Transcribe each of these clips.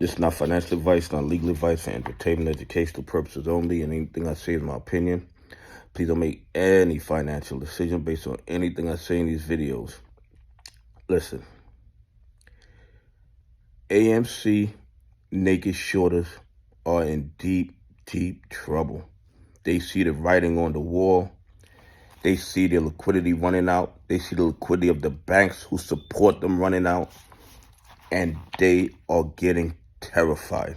This is not financial advice, not legal advice, for entertainment, educational purposes only, and anything I say is my opinion. Please don't make any financial decision based on anything I say in these videos. Listen, AMC naked shorters are in deep, deep trouble. They see the writing on the wall. They see their liquidity running out. They see the liquidity of the banks who support them running out. And they are getting terrified.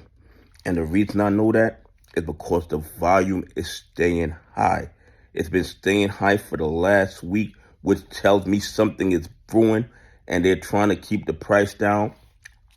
And the reason I know that is because the volume is staying high. It's been staying high for the last week, which tells me something is brewing, and they're trying to keep the price down.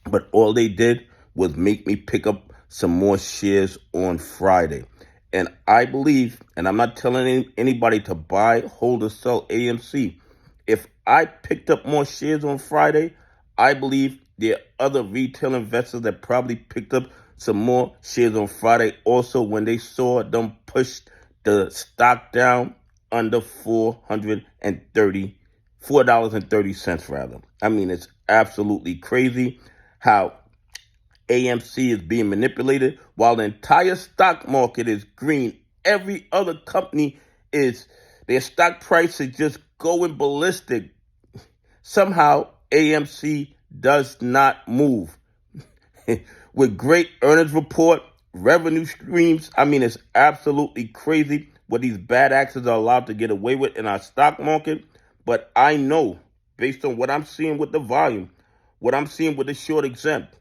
But all they did was make me pick up some more shares on Friday. And I believe, and I'm not telling anybody to buy, hold, or sell AMC. If I picked up more shares on Friday, I believe there are other retail investors that probably picked up some more shares on Friday also when they saw them push the stock down under $4.30 rather. I mean, it's absolutely crazy how AMC is being manipulated while the entire stock market is green. Every other company their stock price is just going ballistic. Somehow AMC does not move. With great earnings report, revenue streams, I mean, it's absolutely crazy what these bad actors are allowed to get away with in our stock market. But I know, based on what I'm seeing with the volume, what I'm seeing with the short exempt,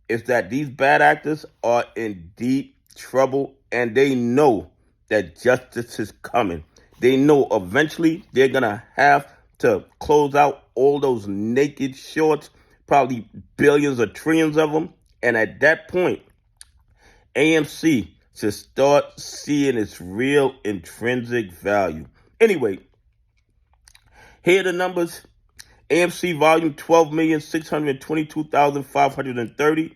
is that these bad actors are in deep trouble, and they know that justice is coming. They know eventually they're going to have to close out all those naked shorts, probably billions or trillions of them. And at that point, AMC should start seeing its real intrinsic value. Anyway, here are the numbers. AMC volume 12,622,530.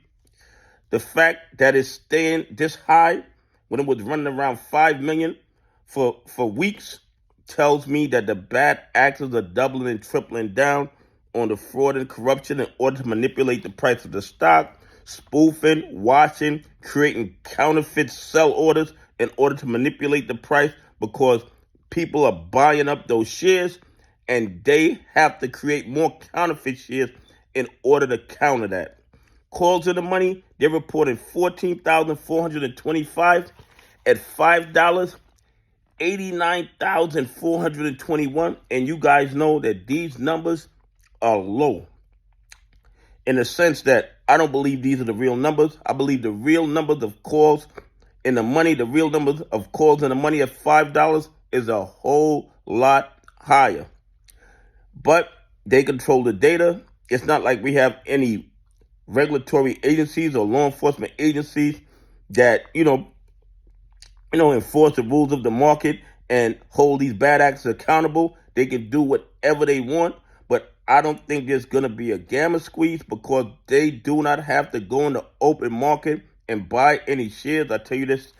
The fact that it's staying this high when it was running around 5 million for weeks tells me that the bad actors are doubling and tripling down on the fraud and corruption in order to manipulate the price of the stock, spoofing, washing, creating counterfeit sell orders in order to manipulate the price because people are buying up those shares, and they have to create more counterfeit shares in order to counter that. Calls in the money, they're reporting 14,425 at $5, 89,421. And you guys know that these numbers are low in the sense that I don't believe these are the real numbers. I believe the real numbers of calls in the money, the real numbers of calls in the money at $5 is a whole lot higher. But they control the data. It's not like we have any regulatory agencies or law enforcement agencies that, enforce the rules of the market and hold these bad actors accountable. They can do whatever they want, but I don't think there's going to be a gamma squeeze because they do not have to go in the open market and buy any shares. I tell you this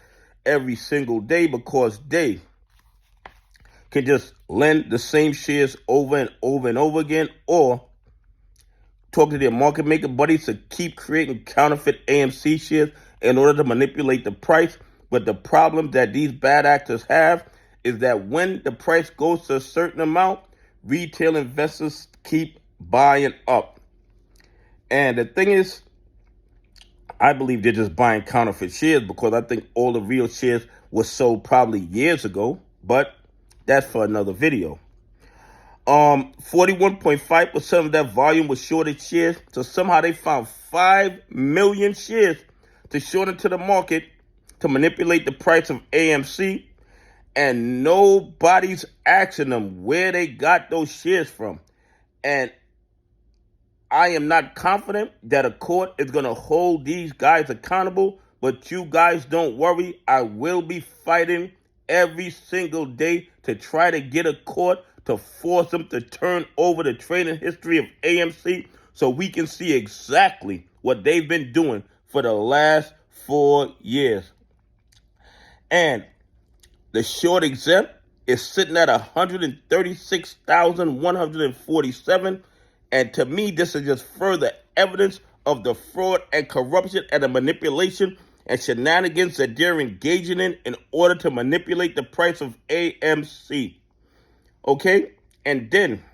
every single day because they can just lend the same shares over and over and over again, or talk to their market maker buddies to keep creating counterfeit AMC shares in order to manipulate the price. But the problem that these bad actors have is that when the price goes to a certain amount, retail investors keep buying up. And the thing is, I believe they're just buying counterfeit shares because I think all the real shares were sold probably years ago, but that's for another video. 41.5% of that volume was shorted shares. So somehow they found 5 million shares to short into the market to manipulate the price of AMC. And nobody's asking them where they got those shares from. And I am not confident that a court is going to hold these guys accountable. But you guys don't worry. I will be fighting every single day to try to get a court to force them to turn over the trading history of AMC so we can see exactly what they've been doing for the last 4 years. And the short exempt is sitting at 136,147. And to me, this is just further evidence of the fraud and corruption and the manipulation and shenanigans that they're engaging in order to manipulate the price of AMC. Okay? And then,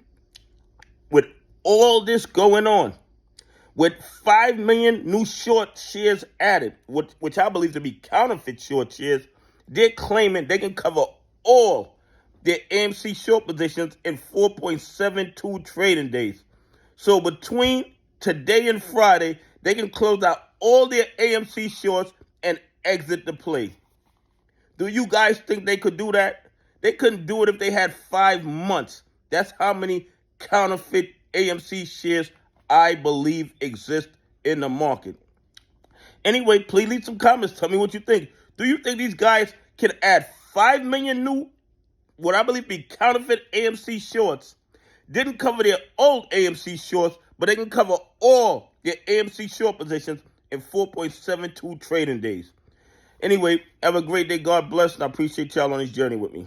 with all this going on, with 5 million new short shares added, which I believe to be counterfeit short shares, they're claiming they can cover all their AMC short positions in 4.72 trading days. So between today and Friday, they can close out all their AMC shorts and exit the play. Do you guys think they could do that? They couldn't do it if they had 5 months. That's how many counterfeit AMC shares I believe exist in the market. Anyway, please leave some comments. Tell me what you think. Do you think these guys can add 5 million new, what I believe be counterfeit AMC shorts? Didn't cover their old AMC shorts, but they can cover all their AMC short positions in 4.72 trading days. Anyway, have a great day. God bless, and I appreciate y'all on this journey with me.